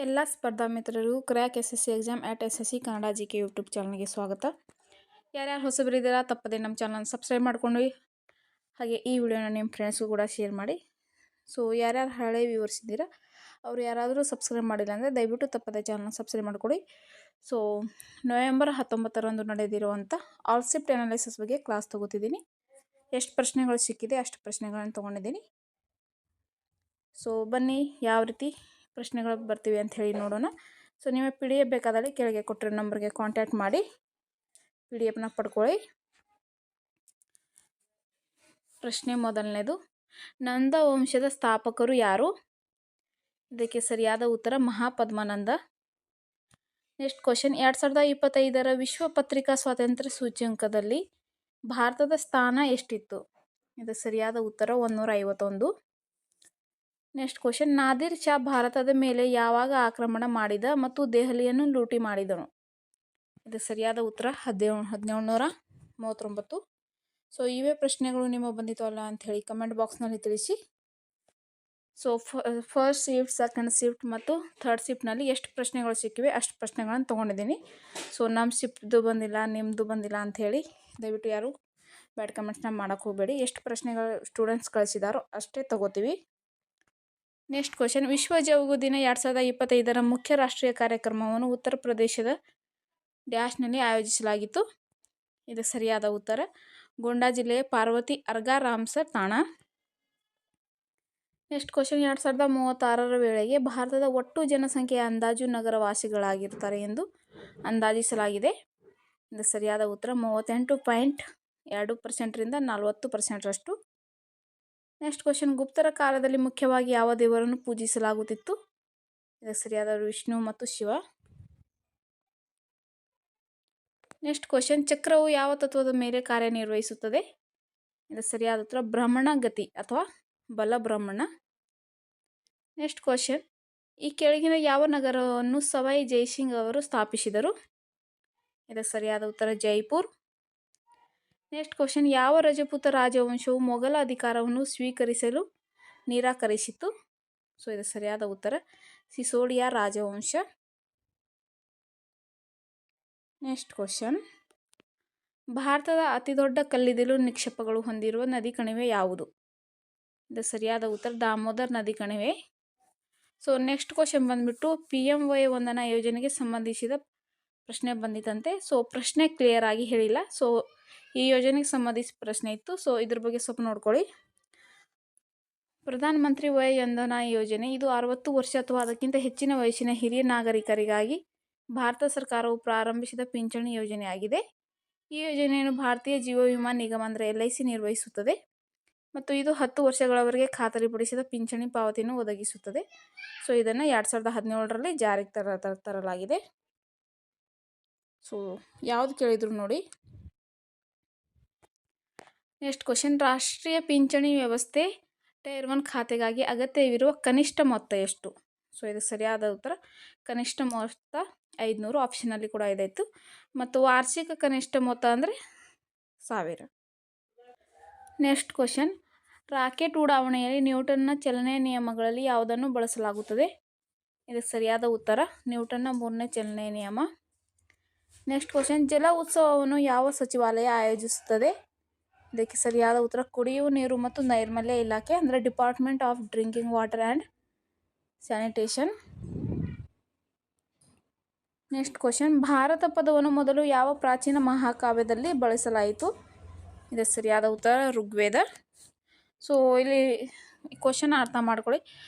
ಎಲ್ಲ ಸ್ಪರ್ಧಾ ಮಿತ್ರರಿಗೂ crack SSC exam @ SSC Kannada GK YouTube ಚಾನಲ್ಗೆ ಸ್ವಾಗತ. ಯಾರ್ಯಾರು ಹೊಸಬರಿದ್ದೀರಾ ತಪ್ಪದೆ ನಮ್ಮ ಚಾನಲ್ ಸಬ್ಸ್ಕ್ರೈಬ್ ಮಾಡ್ಕೊಂಡು ಹಾಗೆ ಈ ವಿಡಿಯೋನ ನಿಮ್ಮ ಫ್ರೆಂಡ್ಸ್ಗೂ ಕೂಡ ಶೇರ್ ಮಾಡಿ. ಸೊ ಯಾರ್ಯಾರು ಹಳೆ ವ್ಯೂವರ್ಸ್ ಇದ್ದೀರಾ ಅವರು ಯಾರಾದರೂ ಸಬ್ಸ್ಕ್ರೈಬ್ ಮಾಡಿಲ್ಲ ಅಂದರೆ ದಯವಿಟ್ಟು ತಪ್ಪದೆ ಚಾನಲ್ನ ಸಬ್ಸ್ಕ್ರೈಬ್ ಮಾಡಿಕೊಡಿ. ಸೊ ನವೆಂಬರ್ 19ರಂದು ನಡೆದಿರುವಂಥ ಆಲ್ ಶಿಫ್ಟ್ ಅನಾಲಿಸಿಸ್ ಬಗ್ಗೆ ಕ್ಲಾಸ್ ತೊಗೋತಿದ್ದೀನಿ. ಎಷ್ಟು ಪ್ರಶ್ನೆಗಳು ಸಿಕ್ಕಿದೆ ಅಷ್ಟು ಪ್ರಶ್ನೆಗಳನ್ನು ತೊಗೊಂಡಿದ್ದೀನಿ. ಸೊ ಬನ್ನಿ ಯಾವ ರೀತಿ ಪ್ರಶ್ನೆಗಳು ಬರ್ತೀವಿ ಅಂತ ಹೇಳಿ ನೋಡೋಣ. ಸೊ ನಿಮಗೆ PDF ಬೇಕಾದಲ್ಲಿ ಕೆಳಗೆ ಕೊಟ್ಟಿರೋ ನಂಬರ್ಗೆ ಕಾಂಟ್ಯಾಕ್ಟ್ ಮಾಡಿ PDF ಪಡ್ಕೊಳ್ಳಿ. ಪ್ರಶ್ನೆ ಮೊದಲನೇದು, ನಂದ ವಂಶದ ಸ್ಥಾಪಕರು ಯಾರು? ಇದಕ್ಕೆ ಸರಿಯಾದ ಉತ್ತರ ಮಹಾಪದ್ಮನಂದ. ನೆಕ್ಸ್ಟ್ ಕ್ವಶನ್, 2025ರ ವಿಶ್ವ ಪತ್ರಿಕಾ ಸ್ವಾತಂತ್ರ್ಯ ಸೂಚ್ಯಂಕದಲ್ಲಿ ಭಾರತದ ಸ್ಥಾನ ಎಷ್ಟಿತ್ತು? ಇದು ಸರಿಯಾದ ಉತ್ತರ 151. ನೆಕ್ಸ್ಟ್ ಕ್ವಶನ್, ನಾದಿರ್ ಶಾ ಭಾರತದ ಮೇಲೆ ಯಾವಾಗ ಆಕ್ರಮಣ ಮಾಡಿದ ಮತ್ತು ದೆಹಲಿಯನ್ನು ಲೂಟಿ ಮಾಡಿದನು? ಇದು ಸರಿಯಾದ ಉತ್ತರ 1739. ಸೊ ಇವೇ ಪ್ರಶ್ನೆಗಳು ನಿಮಗೆ ಬಂದಿತ್ತು ಅಲ್ಲ ಅಂತ ಹೇಳಿ ಕಮೆಂಟ್ ಬಾಕ್ಸ್ನಲ್ಲಿ ತಿಳಿಸಿ. So first shift, second shift ಮತ್ತು ಥರ್ಡ್ ಶಿಫ್ಟ್ನಲ್ಲಿ ಎಷ್ಟು ಪ್ರಶ್ನೆಗಳು ಸಿಕ್ಕಿವೆ ಅಷ್ಟು ಪ್ರಶ್ನೆಗಳನ್ನು ತೊಗೊಂಡಿದ್ದೀನಿ. ಸೊ ನಮ್ಮ ಶಿಫ್ಟ್ದು ಬಂದಿಲ್ಲ, ನಿಮ್ಮದು ಬಂದಿಲ್ಲ ಅಂಥೇಳಿ ದಯವಿಟ್ಟು ಯಾರು ಬ್ಯಾಡ್ ಕಮೆಂಟ್ಸ್ನ ಮಾಡೋಕ್ಕೆ ಹೋಗಬೇಡಿ. ಎಷ್ಟು ಪ್ರಶ್ನೆಗಳು ಸ್ಟೂಡೆಂಟ್ಸ್ ಕಳಿಸಿದಾರೋ ಅಷ್ಟೇ ತಗೋತೀವಿ. ನೆಕ್ಸ್ಟ್ ಕ್ವಶನ್, ವಿಶ್ವ ಜೌಗು ದಿನ 2025ರ ಮುಖ್ಯ ರಾಷ್ಟ್ರೀಯ ಕಾರ್ಯಕ್ರಮವನ್ನು ಉತ್ತರ ಪ್ರದೇಶದ ಡ್ಯಾಶ್ನಲ್ಲಿ ಆಯೋಜಿಸಲಾಗಿತ್ತು. ಇದು ಸರಿಯಾದ ಉತ್ತರ ಗೊಂಡಾ ಜಿಲ್ಲೆಯ ಪಾರ್ವತಿ ಅರ್ಗಾ ರಾಮ್ಸರ್ ತಾಣ. ನೆಕ್ಸ್ಟ್ ಕ್ವಶನ್, 2036ರ ವೇಳೆಗೆ ಭಾರತದ ಒಟ್ಟು ಜನಸಂಖ್ಯೆಯ ಅಂದಾಜು ನಗರವಾಸಿಗಳಾಗಿರ್ತಾರೆ ಎಂದು ಅಂದಾಜಿಸಲಾಗಿದೆ. ಇದು ಸರಿಯಾದ ಉತ್ತರ 38.2%ರಿಂದ 40%ರಷ್ಟು. ನೆಕ್ಸ್ಟ್ ಕ್ವಶನ್, ಗುಪ್ತರ ಕಾಲದಲ್ಲಿ ಮುಖ್ಯವಾಗಿ ಯಾವ ದೇವರನ್ನು ಪೂಜಿಸಲಾಗುತ್ತಿತ್ತು? ಇದು ಸರಿಯಾದ ವಿಷ್ಣು ಮತ್ತು ಶಿವ. ನೆಕ್ಸ್ಟ್ ಕ್ವಶನ್, ಚಕ್ರವು ಯಾವ ತತ್ವದ ಮೇಲೆ ಕಾರ್ಯನಿರ್ವಹಿಸುತ್ತದೆ? ಇದು ಸರಿಯಾದ ಉತ್ತರ ಬ್ರಹ್ಮಣ ಗತಿ ಅಥವಾ ಬಲಬ್ರಹ್ಮಣ. ನೆಕ್ಸ್ಟ್ ಕ್ವಶನ್, ಈ ಕೆಳಗಿನ ಯಾವ ನಗರವನ್ನು ಸವಾಯಿ ಜೈಸಿಂಗ್ ಅವರು ಸ್ಥಾಪಿಸಿದರು? ಇದು ಸರಿಯಾದ ಉತ್ತರ ಜೈಪುರ್. ನೆಕ್ಸ್ಟ್ ಕ್ವಶನ್, ಯಾವ ರಜಪೂತ ರಾಜವಂಶವು ಮೊಘಲ ಅಧಿಕಾರವನ್ನು ಸ್ವೀಕರಿಸಲು ನಿರಾಕರಿಸಿತು? ಸೊ ಇದು ಸರಿಯಾದ ಉತ್ತರ ಸಿಸೋಡಿಯಾ ರಾಜವಂಶ. ನೆಕ್ಸ್ಟ್ ಕ್ವಶನ್, ಭಾರತದ ಅತಿದೊಡ್ಡ ಕಲ್ಲಿದ್ದಲು ನಿಕ್ಷೇಪಗಳು ಹೊಂದಿರುವ ನದಿ ಕಣಿವೆ ಯಾವುದು? ಇದು ಸರಿಯಾದ ಉತ್ತರ ದಾಮೋದರ್ ನದಿ ಕಣಿವೆ. ಸೊ ನೆಕ್ಸ್ಟ್ ಕ್ವಶನ್ ಬಂದ್ಬಿಟ್ಟು PMY ವಂದನಾ ಯೋಜನೆಗೆ ಸಂಬಂಧಿಸಿದ ಪ್ರಶ್ನೆ ಬಂದಿತ್ತಂತೆ. ಸೊ ಪ್ರಶ್ನೆ ಕ್ಲಿಯರ್ ಆಗಿ ಹೇಳಿಲ್ಲ. ಸೊ ಈ ಯೋಜನೆಗೆ ಸಂಬಂಧಿಸಿದ ಪ್ರಶ್ನೆ ಇತ್ತು. ಸೊ ಇದ್ರ ಬಗ್ಗೆ ಸ್ವಲ್ಪ ನೋಡ್ಕೊಳ್ಳಿ. ಪ್ರಧಾನ ಮಂತ್ರಿ ವಯ ವಂದನಾ ಯೋಜನೆ ಇದು 60 ವರ್ಷ ಅಥವಾ ಅದಕ್ಕಿಂತ ಹೆಚ್ಚಿನ ವಯಸ್ಸಿನ ಹಿರಿಯ ನಾಗರಿಕರಿಗಾಗಿ ಭಾರತ ಸರ್ಕಾರವು ಪ್ರಾರಂಭಿಸಿದ ಪಿಂಚಣಿ ಯೋಜನೆಯಾಗಿದೆ. ಈ ಯೋಜನೆಯನ್ನು ಭಾರತೀಯ ಜೀವ ವಿಮಾ ನಿಗಮ ಅಂದರೆ LIC ನಿರ್ವಹಿಸುತ್ತದೆ ಮತ್ತು ಇದು 10 ವರ್ಷಗಳವರೆಗೆ ಖಾತರಿಪಡಿಸಿದ ಪಿಂಚಣಿ ಪಾವತಿಯನ್ನು ಒದಗಿಸುತ್ತದೆ. ಸೊ ಇದನ್ನು 2017ರಲ್ಲಿ ಜಾರಿಗೆ ತರಲಾಗಿದೆ. ಸೊ ಯಾವುದು ಕೇಳಿದ್ರು ನೋಡಿ. ನೆಕ್ಸ್ಟ್ ಕ್ವಶನ್, ರಾಷ್ಟ್ರೀಯ ಪಿಂಚಣಿ ವ್ಯವಸ್ಥೆ ಟೈರ್ 1 ಖಾತೆಗಾಗಿ ಅಗತ್ಯವಿರುವ ಕನಿಷ್ಠ ಮೊತ್ತ ಎಷ್ಟು? ಸೊ ಇದು ಸರಿಯಾದ ಉತ್ತರ ಕನಿಷ್ಠ ಮೊತ್ತ 500. ಆಪ್ಷನಲ್ಲಿ ಕೂಡ ಇದಾಯಿತು. ಮತ್ತು ವಾರ್ಷಿಕ ಕನಿಷ್ಠ ಮೊತ್ತ ಅಂದರೆ 1000. ನೆಕ್ಸ್ಟ್ ಕ್ವಶನ್, ರಾಕೆಟ್ ಉಡಾವಣೆಯಲ್ಲಿ ನ್ಯೂಟನ್ನ ಚಲನೆಯ ನಿಯಮಗಳಲ್ಲಿ ಯಾವುದನ್ನು ಬಳಸಲಾಗುತ್ತದೆ? ಇದಕ್ಕೆ ಸರಿಯಾದ ಉತ್ತರ ನ್ಯೂಟನ್ನ 3ನೇ ಚಲನೆಯ ನಿಯಮ. ನೆಕ್ಸ್ಟ್ ಕ್ವಶನ್, ಜಲ ಉತ್ಸವವನ್ನು ಯಾವ ಸಚಿವಾಲಯ ಆಯೋಜಿಸುತ್ತದೆ? ಇದಕ್ಕೆ ಸರಿಯಾದ ಉತ್ತರ ಕುಡಿಯುವ ನೀರು ಮತ್ತು ನೈರ್ಮಲ್ಯ ಇಲಾಖೆ ಅಂದರೆ department of drinking water and sanitation. Next question, Bharat ಪದವನ್ನು ಮೊದಲು ಯಾವ ಪ್ರಾಚೀನ ಮಹಾಕಾವ್ಯದಲ್ಲಿ ಬಳಸಲಾಯಿತು? ಇದಕ್ಕೆ ಸರಿಯಾದ ಉತ್ತರ ಋಗ್ವೇದ. ಸೊ ಇಲ್ಲಿ ಕ್ವಶನ್ ಅರ್ಥ ಮಾಡ್ಕೊಳ್ಳಿ.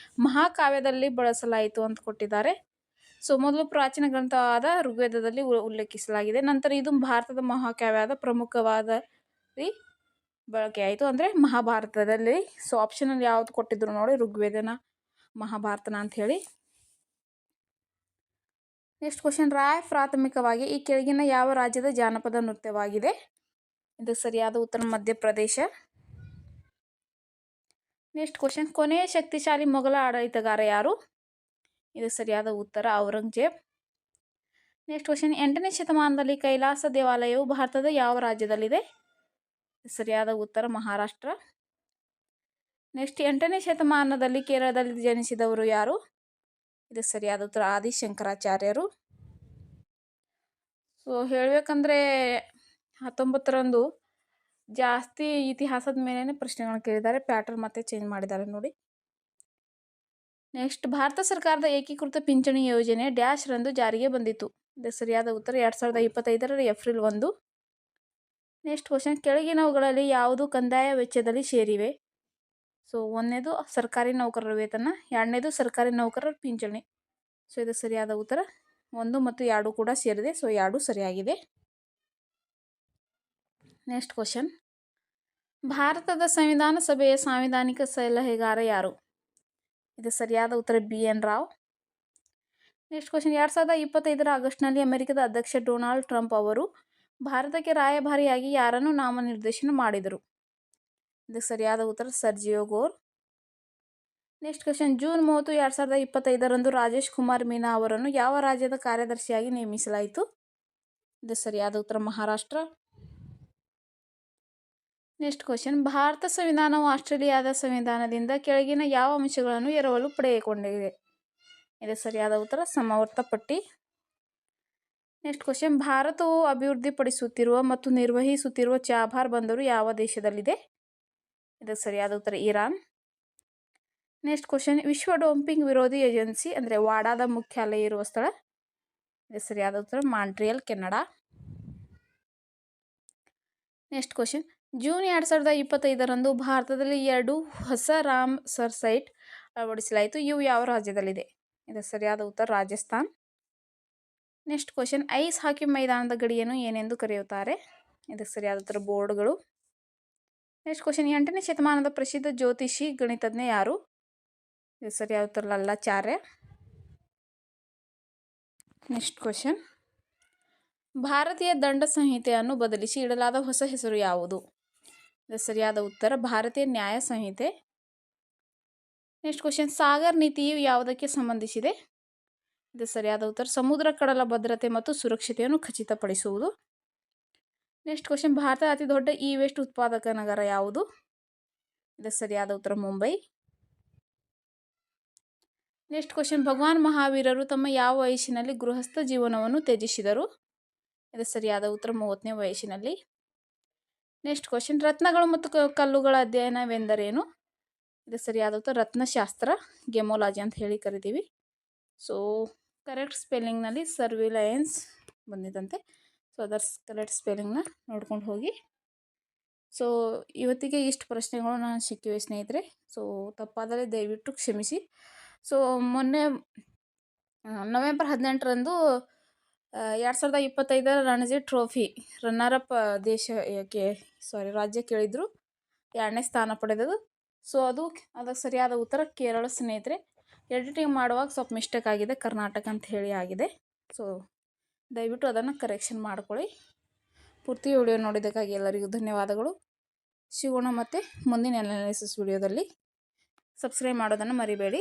ಮಹಾಕಾವ್ಯದಲ್ಲಿ ಬಳಸಲಾಯಿತು ಅಂತ ಕೊಟ್ಟಿದ್ದಾರೆ. ಸೊ ಮೊದಲು ಪ್ರಾಚೀನ ಗ್ರಂಥವಾದ ಋಗ್ವೇದದಲ್ಲಿ ಉಲ್ಲೇಖಿಸಲಾಗಿದೆ. ನಂತರ ಇದು ಭಾರತದ ಮಹಾಕಾವ್ಯದ ಪ್ರಮುಖವಾದ ಬಳಕೆ ಆಯಿತು ಅಂದರೆ ಮಹಾಭಾರತದಲ್ಲಿ. ಸೊ ಆಪ್ಷನಲ್ಲಿ ಯಾವುದು ಕೊಟ್ಟಿದ್ರು ನೋಡಿ, ಋಗ್ವೇದನ ಮಹಾಭಾರತನ ಅಂಥೇಳಿ. ನೆಕ್ಸ್ಟ್ ಕ್ವಶನ್, ರಾಯ್ ಪ್ರಾಥಮಿಕವಾಗಿ ಈ ಕೆಳಗಿನ ಯಾವ ರಾಜ್ಯದ ಜಾನಪದ ನೃತ್ಯವಾಗಿದೆ? ಇದು ಸರಿಯಾದ ಉತ್ತರ ಮಧ್ಯಪ್ರದೇಶ. ನೆಕ್ಸ್ಟ್ ಕ್ವಶನ್, ಕೊನೆಯ ಶಕ್ತಿಶಾಲಿ ಮೊಘಲ ಆಡಳಿತಗಾರ ಯಾರು? ಇದು ಸರಿಯಾದ ಉತ್ತರ ಔರಂಗಜೇಬ್. ನೆಕ್ಸ್ಟ್ ಕ್ವಶನ್, 8ನೇ ಶತಮಾನದಲ್ಲಿ ಕೈಲಾಸ ದೇವಾಲಯವು ಭಾರತದ ಯಾವ ರಾಜ್ಯದಲ್ಲಿದೆ? ಸರಿಯಾದ ಉತ್ತರ ಮಹಾರಾಷ್ಟ್ರ. ನೆಕ್ಸ್ಟ್ 8ನೇ ಶತಮಾನದಲ್ಲಿ ಕೇರಳದಲ್ಲಿ ಜನಿಸಿದವರು ಯಾರು? ಇದಕ್ಕೆ ಸರಿಯಾದ ಉತ್ತರ ಆದಿಶಂಕರಾಚಾರ್ಯರು. ಸೊ ಹೇಳಬೇಕಂದ್ರೆ 19ರಂದು ಜಾಸ್ತಿ ಇತಿಹಾಸದ ಮೇಲೇ ಪ್ರಶ್ನೆಗಳನ್ನ ಕೇಳಿದ್ದಾರೆ. ಪ್ಯಾಟರ್ನ್ ಮತ್ತೆ ಚೇಂಜ್ ಮಾಡಿದ್ದಾರೆ ನೋಡಿ. ನೆಕ್ಸ್ಟ್, ಭಾರತ ಸರ್ಕಾರದ ಏಕೀಕೃತ ಪಿಂಚಣಿ ಯೋಜನೆ ಡ್ಯಾಶ್ ರಂದು ಜಾರಿಗೆ ಬಂದಿತು. ಇದಕ್ಕೆ ಸರಿಯಾದ ಉತ್ತರ 2025 ಏಪ್ರಿಲ್ 1. ನೆಕ್ಸ್ಟ್ ಕ್ವಶನ್, ಕೆಳಗಿನವುಗಳಲ್ಲಿ ಯಾವುದು ಕಂದಾಯ ವೆಚ್ಚದಲ್ಲಿ ಸೇರಿವೆ? ಸೊ ಒಂದನೇದು ಸರ್ಕಾರಿ ನೌಕರರ ವೇತನ, ಎರಡನೇದು ಸರ್ಕಾರಿ ನೌಕರರ ಪಿಂಚಣಿ. ಸೊ ಇದಕ್ಕೆ ಸರಿಯಾದ ಉತ್ತರ 1 ಮತ್ತು 2 ಕೂಡ ಸೇರಿದೆ. ಸೊ 2 ಸರಿಯಾಗಿದೆ. ನೆಕ್ಸ್ಟ್ ಕ್ವಶನ್, ಭಾರತದ ಸಂವಿಧಾನ ಸಭೆಯ ಸಾಂವಿಧಾನಿಕ ಸಲಹೆಗಾರ ಯಾರು? ಇದು ಸರಿಯಾದ ಉತ್ತರ BN ರಾವ್. ನೆಕ್ಸ್ಟ್ ಕ್ವಶನ್, 2025 ಆಗಸ್ಟ್ನಲ್ಲಿ ಅಮೆರಿಕದ ಅಧ್ಯಕ್ಷ ಡೊನಾಲ್ಡ್ ಟ್ರಂಪ್ ಅವರು ಭಾರತಕ್ಕೆ ರಾಯಭಾರಿಯಾಗಿ ಯಾರನ್ನು ನಾಮನಿರ್ದೇಶನ ಮಾಡಿದರು? ಇದಕ್ಕೆ ಸರಿಯಾದ ಉತ್ತರ Sergio Gor. Next question, June 30, 2025 Rajesh Kumar Meena ಅವರನ್ನು ಯಾವ ರಾಜ್ಯದ ಕಾರ್ಯದರ್ಶಿಯಾಗಿ ನೇಮಿಸಲಾಯಿತು? ಇದು ಸರಿಯಾದ ಉತ್ತರ ಮಹಾರಾಷ್ಟ್ರ. ನೆಕ್ಸ್ಟ್ ಕ್ವಶನ್, ಭಾರತ ಸಂವಿಧಾನವು ಆಸ್ಟ್ರೇಲಿಯಾದ ಸಂವಿಧಾನದಿಂದ ಕೆಳಗಿನ ಯಾವ ಅಂಶಗಳನ್ನು ಎರವಲು ಪಡೆದುಕೊಂಡಿದೆ? ಇದು ಸರಿಯಾದ ಉತ್ತರ ಸಮವರ್ತ ಪಟ್ಟಿ. ನೆಕ್ಸ್ಟ್ ಕ್ವಶನ್, ಭಾರತವು ಅಭಿವೃದ್ಧಿಪಡಿಸುತ್ತಿರುವ ಮತ್ತು ನಿರ್ವಹಿಸುತ್ತಿರುವ ಚಾಬಹಾರ್ ಬಂದರು ಯಾವ ದೇಶದಲ್ಲಿದೆ? ಇದಕ್ಕೆ ಸರಿಯಾದ ಉತ್ತರ ಇರಾನ್. ನೆಕ್ಸ್ಟ್ ಕ್ವಶನ್, ವಿಶ್ವ ಡೋಪಿಂಗ್ ವಿರೋಧಿ ಏಜೆನ್ಸಿ ಅಂದರೆ ವಾಡಾದ ಮುಖ್ಯಾಲಯ ಇರುವ ಸ್ಥಳ? ಇದಕ್ಕೆ ಸರಿಯಾದ ಉತ್ತರ Montreal, Canada. Next question, June 2025 ಭಾರತದಲ್ಲಿ 2 ಹೊಸ ರಾಮ್ಸರ್ ಸೈಟ್ ಅಳವಡಿಸಲಾಯಿತು. ಇವು ಯಾವ ರಾಜ್ಯದಲ್ಲಿದೆ? ಇದಕ್ಕೆ ಸರಿಯಾದ ಉತ್ತರ ರಾಜಸ್ಥಾನ್. ನೆಕ್ಸ್ಟ್ ಕ್ವಶನ್, ಐಸ್ ಹಾಕಿ ಮೈದಾನದ ಗಡಿಯನ್ನು ಏನೆಂದು ಕರೆಯುತ್ತಾರೆ? ಇದಕ್ಕೆ ಸರಿಯಾದ ಉತ್ತರ ಬೋರ್ಡ್ಗಳು. ನೆಕ್ಸ್ಟ್ ಕ್ವಶನ್, 8ನೇ ಶತಮಾನದ ಪ್ರಸಿದ್ಧ ಜ್ಯೋತಿಷಿ ಗಣಿತಜ್ಞ ಯಾರು? ಇದಕ್ಕೆ ಸರಿಯಾದ ಉತ್ತರ ಲಲ್ಲಾಚಾರ್ಯ. ನೆಕ್ಸ್ಟ್ ಕ್ವಶನ್, ಭಾರತೀಯ ದಂಡ ಸಂಹಿತೆಯನ್ನು ಬದಲಿಸಿ ಇಡಲಾದ ಹೊಸ ಹೆಸರು ಯಾವುದು? ಇದಕ್ಕೆ ಸರಿಯಾದ ಉತ್ತರ ಭಾರತೀಯ ನ್ಯಾಯ ಸಂಹಿತೆ. ನೆಕ್ಸ್ಟ್ ಕ್ವಶನ್, ಸಾಗರ್ ನೀತಿಯು ಯಾವುದಕ್ಕೆ ಸಂಬಂಧಿಸಿದೆ? ಇದು ಸರಿಯಾದ ಉತ್ತರ ಸಮುದ್ರ ಕಡಲ ಭದ್ರತೆ ಮತ್ತು ಸುರಕ್ಷತೆಯನ್ನು ಖಚಿತಪಡಿಸುವುದು. ನೆಕ್ಸ್ಟ್ ಕ್ವಶನ್, ಭಾರತದ ಅತಿ ದೊಡ್ಡ ವೇಸ್ಟ್ ಉತ್ಪಾದಕ ನಗರ ಯಾವುದು? ಇದಕ್ಕೆ ಸರಿಯಾದ ಉತ್ತರ ಮುಂಬೈ. ನೆಕ್ಸ್ಟ್ ಕ್ವಶನ್, ಭಗವಾನ್ ಮಹಾವೀರರು ತಮ್ಮ ಯಾವ ವಯಸ್ಸಿನಲ್ಲಿ ಗೃಹಸ್ಥ ಜೀವನವನ್ನು ತ್ಯಜಿಸಿದರು? ಇದು ಸರಿಯಾದ ಉತ್ತರ 30ನೇ ವಯಸ್ಸಿನಲ್ಲಿ. ನೆಕ್ಸ್ಟ್ ಕ್ವಶನ್, ರತ್ನಗಳು ಮತ್ತು ಕಲ್ಲುಗಳ ಅಧ್ಯಯನವೆಂದರೇನು? ಇದು ಸರಿಯಾದ ಉತ್ತರ ರತ್ನಶಾಸ್ತ್ರ, ಗೆಮೋಲಾಜಿ ಅಂತ ಹೇಳಿ ಕರಿತೀವಿ. ಸೊ ಕರೆಕ್ಟ್ ಸ್ಪೆಲ್ಲಿಂಗ್ನಲ್ಲಿ ಸರ್ವಿಲಯನ್ಸ್ ಬಂದಿದಂತೆ. ಸೊ ಅದರ ಕರೆಕ್ಟ್ ಸ್ಪೆಲ್ಲಿಂಗ್ನ ನೋಡ್ಕೊಂಡು ಹೋಗಿ. ಸೊ ಇವತ್ತಿಗೆ ಇಷ್ಟು ಪ್ರಶ್ನೆಗಳು ನಾನು ಸಿಕ್ಕಿವೆ ಸ್ನೇಹಿತರೆ. ಸೊ ತಪ್ಪಾದರೆ ದಯವಿಟ್ಟು ಕ್ಷಮಿಸಿ. ಸೊ ಮೊನ್ನೆ ನವೆಂಬರ್ 18ರಂದು 2025 ರಣಜಿ ಟ್ರೋಫಿ ರನ್ನರಪ್ ರಾಜ್ಯ ಕೇಳಿದ್ರು, 2ನೇ ಸ್ಥಾನ ಪಡೆದದು. ಸೊ ಅದಕ್ಕೆ ಸರಿಯಾದ ಉತ್ತರ ಕೇರಳ ಸ್ನೇಹಿತರೆ. ಎಡಿಟಿಂಗ್ ಮಾಡುವಾಗ ಸ್ವಲ್ಪ ಮಿಸ್ಟೇಕ್ ಆಗಿದೆ, ಕರ್ನಾಟಕ ಅಂತ ಹೇಳಿ ಆಗಿದೆ. ಸೊ ದಯವಿಟ್ಟು ಅದನ್ನು ಕರೆಕ್ಷನ್ ಮಾಡ್ಕೊಳ್ಳಿ. ಪೂರ್ತಿ ವಿಡಿಯೋ ನೋಡಿದ್ದಕ್ಕಾಗಿ ಎಲ್ಲರಿಗೂ ಧನ್ಯವಾದಗಳು. ಸಿಗೋಣ ಮತ್ತು ಮುಂದಿನ ಅನಾಲಿಸಿಸ್ ವಿಡಿಯೋದಲ್ಲಿ. ಸಬ್ಸ್ಕ್ರೈಬ್ ಮಾಡೋದನ್ನು ಮರಿಬೇಡಿ.